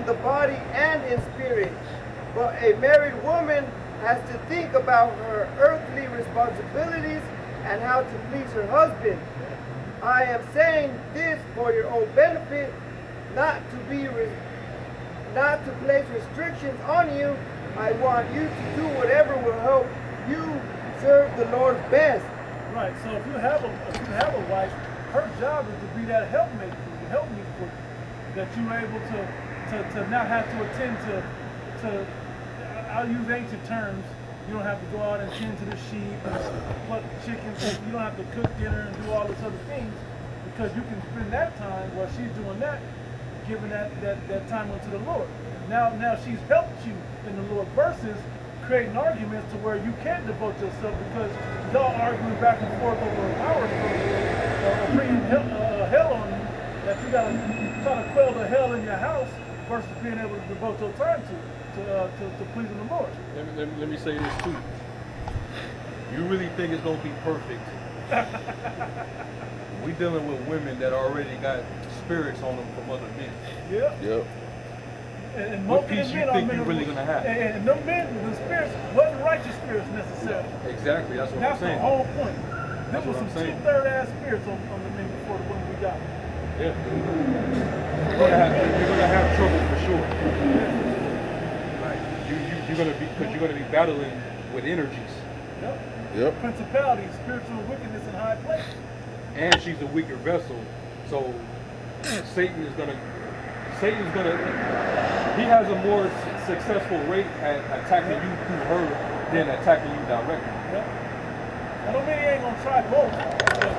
the body and in spirit. But a married woman has to think about her earthly responsibilities and how to please her husband. I am saying this for your own benefit, not to place restrictions on you. I want you to do whatever will help you serve the Lord best. Right. So if you have a wife, her job is to be that helpmate for you, that you're able to not have to attend to. I'll use ancient terms. You don't have to go out and tend to the sheep and pluck chickens. You don't have to cook dinner and do all these other things, because you can spend that time while she's doing that, giving that time unto the Lord. Now she's helped you in the Lord, versus creating arguments to where you can't devote yourself because y'all arguing back and forth over hours or bringing hell on you, that you gotta try to quell the hell in your house versus being able to devote your time to pleasing the Lord. Let me say this too. You really think it's gonna be perfect? We dealing with women that already got spirits on them from other men. Yeah. Yep. And what peace you think you're really gonna have? And them men, the spirits wasn't righteous spirits necessarily. Exactly. That's what I'm saying. That's the whole point. There was some two-third ass spirits on the men before the women we got. Yeah. You're gonna have trouble for sure. Like you're gonna be battling with energies. Yep. Principalities, spiritual wickedness in high places. And she's a weaker vessel, so Satan's gonna. He has a more successful rate at attacking you through her than attacking you directly. I don't mean he ain't gonna try both.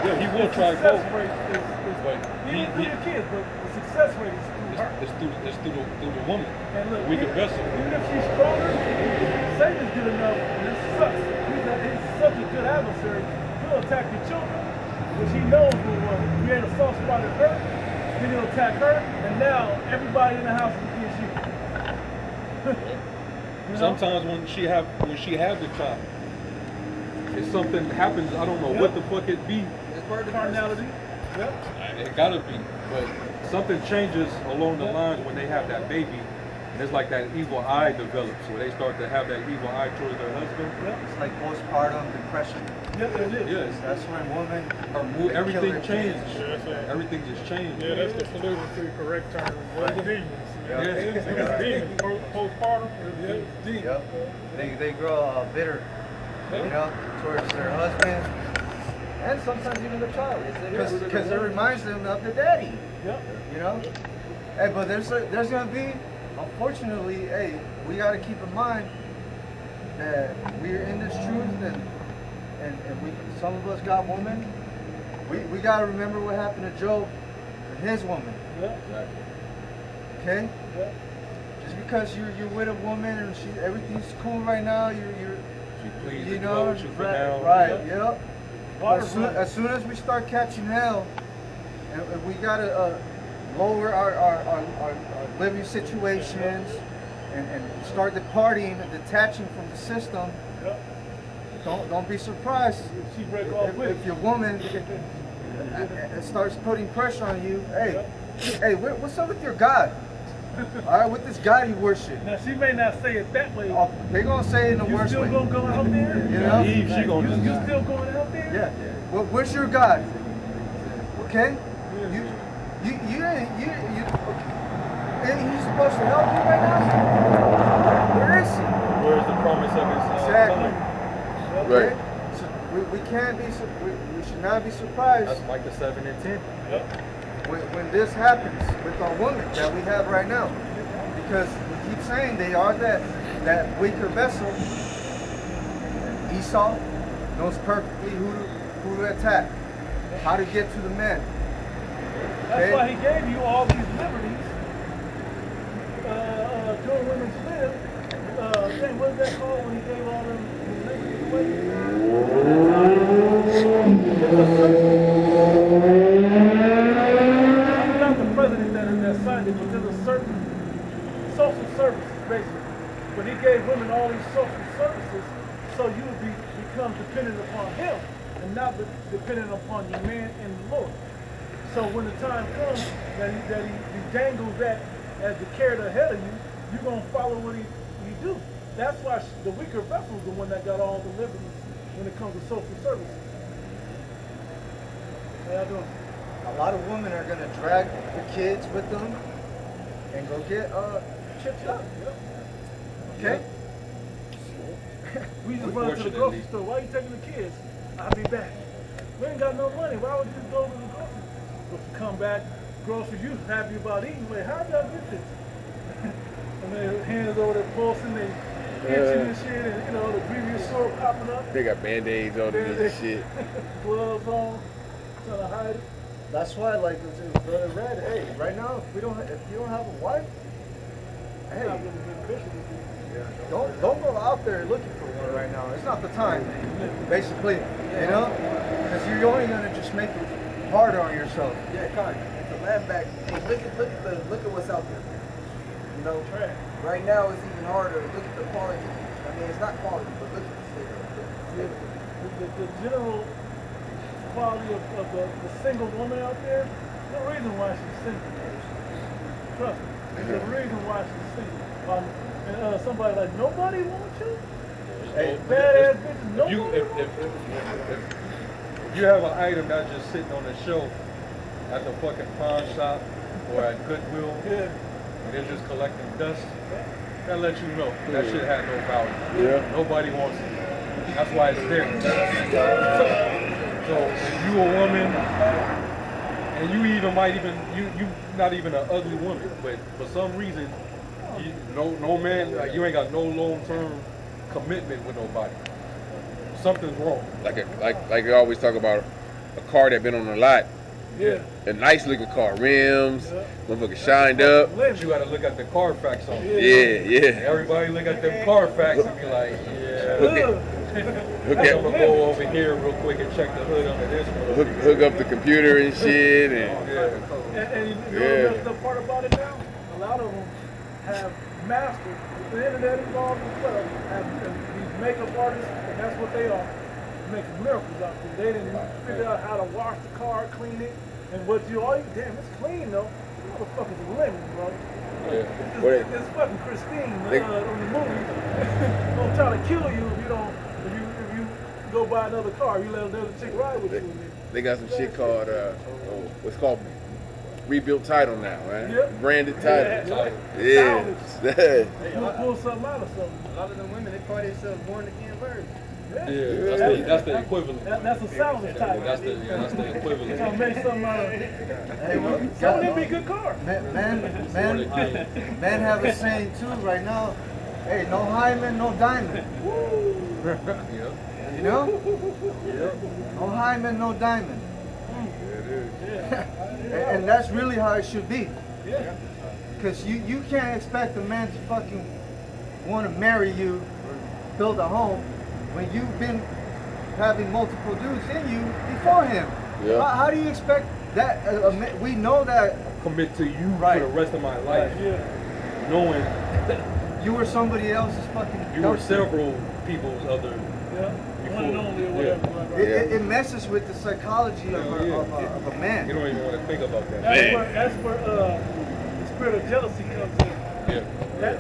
Yeah, he will try both. Even through your kids, but the success rate is through her. It's through the woman. And look, weaker vessel. Even if she's stronger, Satan's good enough, and it sucks. He's such a good adversary. He'll attack your children, which he knows will create a soft spot in her. Then he'll attack her, and now everybody in the house is against you. Sometimes when she have the child, if something happens, I don't know what the fuck it be. It's part of the carnality. It gotta be, but something changes along the lines when they have that baby, and it's like that evil eye develops, where they start to have that evil eye towards their husband. It's like postpartum depression. It is. Yes. That's when women everything changed. Everything just changed. Yeah, that's the politically correct term. Well, demons. Yeah. It's demons. Postpartum. Yep. They grow bitter, towards their husband, and sometimes even the child, because it reminds them of the daddy. Yep. Hey, but there's gonna be, unfortunately, we gotta keep in mind that we're in this truth, and some of us got women. We gotta remember what happened to Job and his woman. Okay? Just because you're with a woman and everything's cool right now, She pleased to dwell with you for now. Right, yep. As soon as we start catching hell, and we gotta lower our living situations and start departing and detaching from the system. Don't be surprised if your woman starts putting pressure on you. Hey, what's up with your God? All right, with this God you worship. Now she may not say it that way. Oh, they gonna say it in the worst way. You still gonna go out there? She gonna you still going out there? Yeah. Well, where's your God? Okay. He's supposed to help you right now. Where is he? Where's the promise of his Exactly. Right. So we can't be. We should not be surprised. That's like the 7 and 10. When this happens with our women that we have right now, because we keep saying they are that weaker vessel. Esau knows perfectly who to attack, how to get to the men. That's why he gave you all these liberties. During women's lib, what's that called when he gave all them liberties away? I'm not the president that signed it, but there's a certain social services, basically. But he gave women all these social services, so you would become dependent upon him and not dependent upon your man and the Lord. So when the time comes that he dangles that as the carrot ahead of you, you're gonna follow what he do. That's why the weaker vessel is the one that got all the liberties when it comes to social services. How y'all doing? A lot of women are gonna drag the kids with them and go get chipped up. Okay? We just run to the grocery store. Why are you taking the kids? I'll be back. We ain't got no money. Why would you just go to the grocery store? But you come back, groceries, you happy about eating. Wait, how y'all get this? And their hands over their pulse and they itching and shit, and you know, the previous sore popping up. They got band-aids on them and shit. Gloves on, trying to hide it. That's why, like, Brother Red, hey, right now, if you don't have a wife, hey, Not really beneficial to you. don't go out there looking for one right now. It's not the time, basically, you know, because you're only gonna just make it harder on yourself. Yeah, kind of. It's a land back. Look at what's out there. You know, right now it's even harder. Look at the quality. I mean, it's not quality, but look at the state of it. The general quality of the single woman out there, there's a reason why she's single. Trust me. There's a reason why she's single. And somebody like, nobody wants you? Hey, Badass bitch, If nobody you, wants you? if you have an item that's just sitting on the shelf at the fucking pawn shop or at Goodwill, Yeah. and they're just collecting dust, that lets you know that shit had no value. Yeah. Nobody wants it. That's why it's there. So if you a woman, and you even might even you not even an ugly woman, but for some reason, no man, like, you ain't got no long-term commitment with nobody. Something's wrong. Like they always talk about a car that been on the lot. Yeah. A nice looking car, rims, motherfucker shined up. But you got to look at the Carfax on it. Yeah. Everybody look at them Carfax and be like, yeah. Hook I'm gonna go over here real quick and check the hood under this one. hook up the computer and shit, and And you know the part about it now? A lot of them have mastered, with the internet involved as well, have these makeup artists, and that's what they are, making miracles out there. They didn't figure out how to wash the car, clean it, and what you all, damn, it's clean though. You motherfuckers are lemon, bro. It's fucking Christine on the movie. Gonna try to kill you if you go buy another car. You let another chick ride with you. they got some shit called what's called rebuilt title now, man. Yep. Branded title. Yeah. Yeah. Pull something out of something. A lot of them women, they call themselves born again virgins. Yeah, that's the equivalent. That's a salvage type. That's the equivalent. Trying to make something out of it. Hey, Some of them be good cars. men have a saying too right now. Hey, no hymen, no diamond. Yeah. You know? No hymen, no diamond. And that's really how it should be. Because you can't expect a man to fucking want to marry you or build a home when you've been having multiple dudes in you before him. Yeah. How do you expect that? We know that Commit to you Right. for the rest of my life, knowing you were somebody else's fucking you were dumpster. several people's other. One and only or whatever. It messes with the psychology of a man. You don't even want to think about that. That's where the spirit of jealousy comes in. Yeah.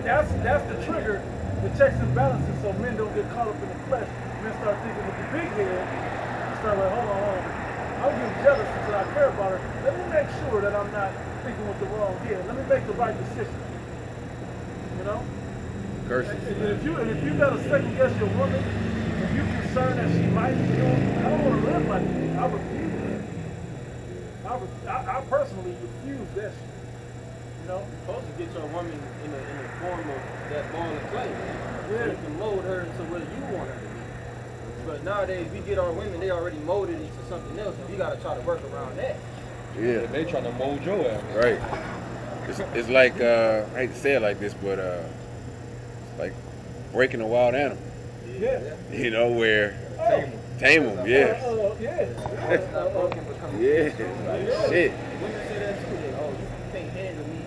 That's the trigger, the checks and balances, so men don't get caught up in the flesh. Men start thinking with the big head. Start like, hold on. I'm getting jealous because I care about her. Let me make sure that I'm not thinking with the wrong head. Let me make the right decision. You know? Curses. And if you gotta second guess your woman, if you're concerned that she might be doing, I don't want to live like that. I refuse that. I personally refuse that shit. You know? You're supposed to get your woman in the form of that ball of clay. So you can mold her into what you want her to be. But nowadays, we get our women, they already molded into something else, and we gotta try to work around that. Yeah. They trying to mold your ass. Right. It's like I hate to say it like this, but it's like breaking a wild animal. Yeah. You know, where tame them, Yeah. yeah. Broken become Yeah. Shit. Women say that too. They, oh, you can't handle me.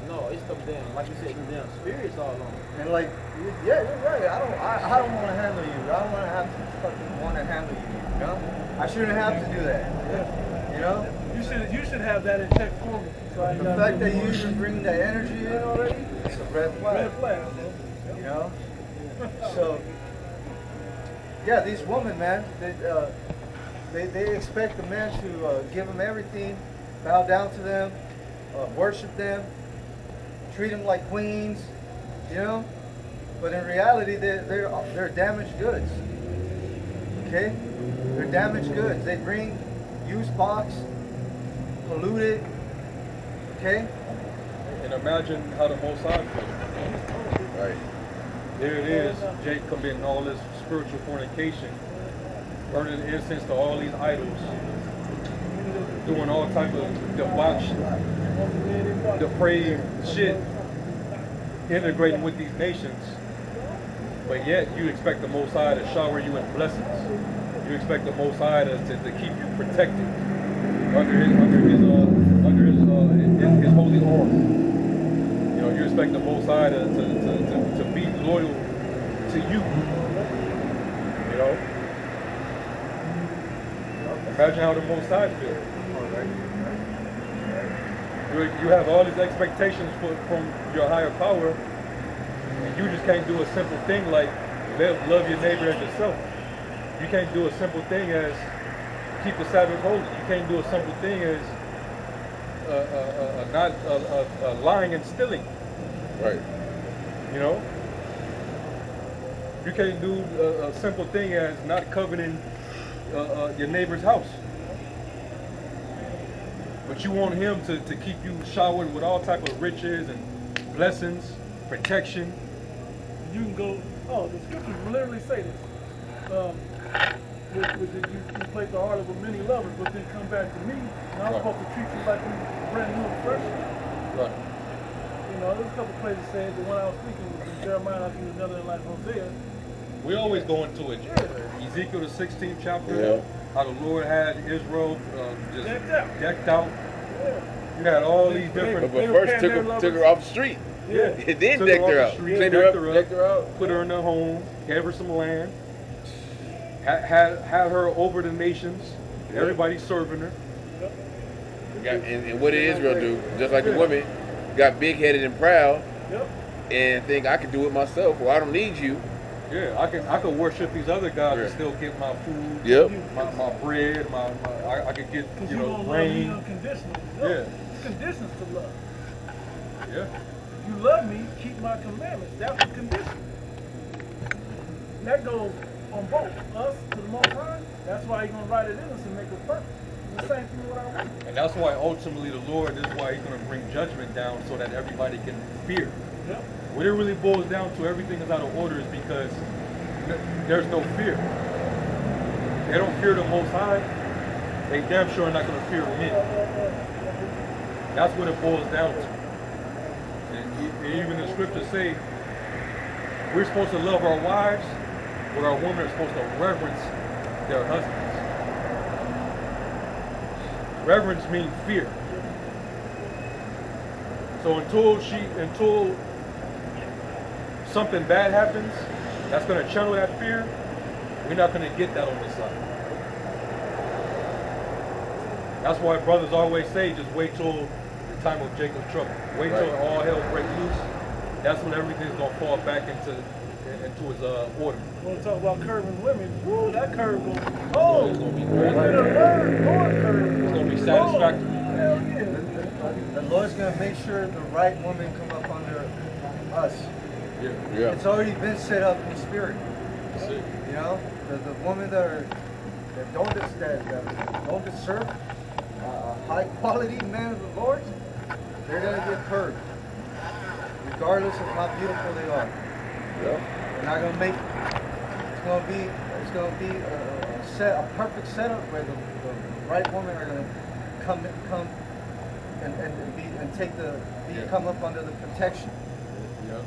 No, it's them damn, like you said, them damn spirits all on. And like, yeah, you're right. I don't want to handle you. I don't want to handle you. You know, I shouldn't have to do that. You know. You should have that in check for me. So I ain't The gotta fact do that you more. even bring that energy in already, it's a red flag. Red flag, You know? So, yeah, these women, man, they expect the man to give them everything, bow down to them, worship them, treat them like queens, you know? But in reality, they're damaged goods. Okay? They're damaged goods. They bring used box, polluted. Okay? And imagine how the Most High feels. Right. There it is, Jake committing all this spiritual fornication, burning incense to all these idols, doing all type of debauched, depraved shit, integrating with these nations. But yet you expect the Most High to shower you in blessings. You expect the Most High to keep you protected under his holy arm. You know, you expect the Most High to be loyal to you. You know? Imagine how the Most High feels. You have all these expectations from your higher power, and you just can't do a simple thing like love your neighbor as yourself. You can't do a simple thing as keep the Sabbath holy. You can't do a simple thing as not lying and stealing. Right. You know? You can't do a simple thing as not coveting your neighbor's house. But you want him to keep you showered with all type of riches and blessings, protection. You can go, the scriptures literally say this. You play the heart of many lovers, but then come back to me, and I'm supposed to treat you like you brand new and fresh. Right. You know, there's a couple places saying, the one I was thinking was in Jeremiah, I think another in like Hosea. We always go into it. Ezekiel the 16th chapter, Yeah. how the Lord had Israel just Decked out. You had all these different. But first took her off the street. Yeah. It then Took decked off her the out. street, Cleaned decked her up. put her in her home, gave her some land, had her over the nations. Yeah. Everybody serving her. And what did Israel do? Just like the women, got big-headed and proud, and think I can do it myself, or I don't need you. Yeah, I can worship these other gods and still get my food, Yep. my bread, I could get rain. Unconditionally. Yeah. It's conditions to love. Yeah. If you love me, keep my commandments. That's the condition. And that goes on both us to the Most High. That's why He's gonna write it in us and make us perfect. It's the same thing with our women. And that's why ultimately the Lord, this is why He's going to bring judgment down so that everybody can fear. Yep. What it really boils down to, everything is out of order, is because there's no fear. They don't fear the Most High. They damn sure are not going to fear men. That's what it boils down to. And even the scriptures say we're supposed to love our wives, but our women are supposed to reverence their husbands. Reverence means fear. So until something bad happens, that's going to channel that fear, we're not going to get that on this side. That's why brothers always say, just wait till the time of Jacob's trouble. Wait till all hell breaks loose. That's when everything's going to fall back into its order. When we talk about curving women, woo, that curve goes, It's going to be great. It's going to be satisfactory. Hell yeah. The Lord's going to make sure the right woman come up under us. Yeah. It's already been set up in spirit. That's it. You know, the women that don't deserve a high quality man of the Lord, they're going to get curved, regardless of how beautiful they are. They're not going to make it. It's going to be a perfect setup where the right women are going to come and come up under the protection. Yeah.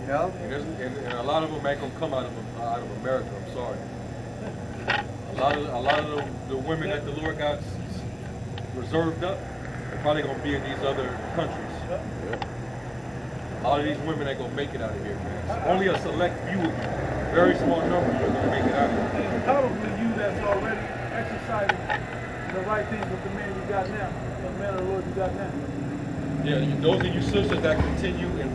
You know? And a lot of them ain't gonna come out of America. I'm sorry. A lot of the women that the Lord got reserved up are probably gonna be in these other countries. A lot of these women ain't gonna make it out of here, man. Only a select few of you, very small number, are gonna make it out of here. And probably you that's already exercising the right things with the man you got now, the man of the Lord you got now. Yeah, those of you sisters that continue and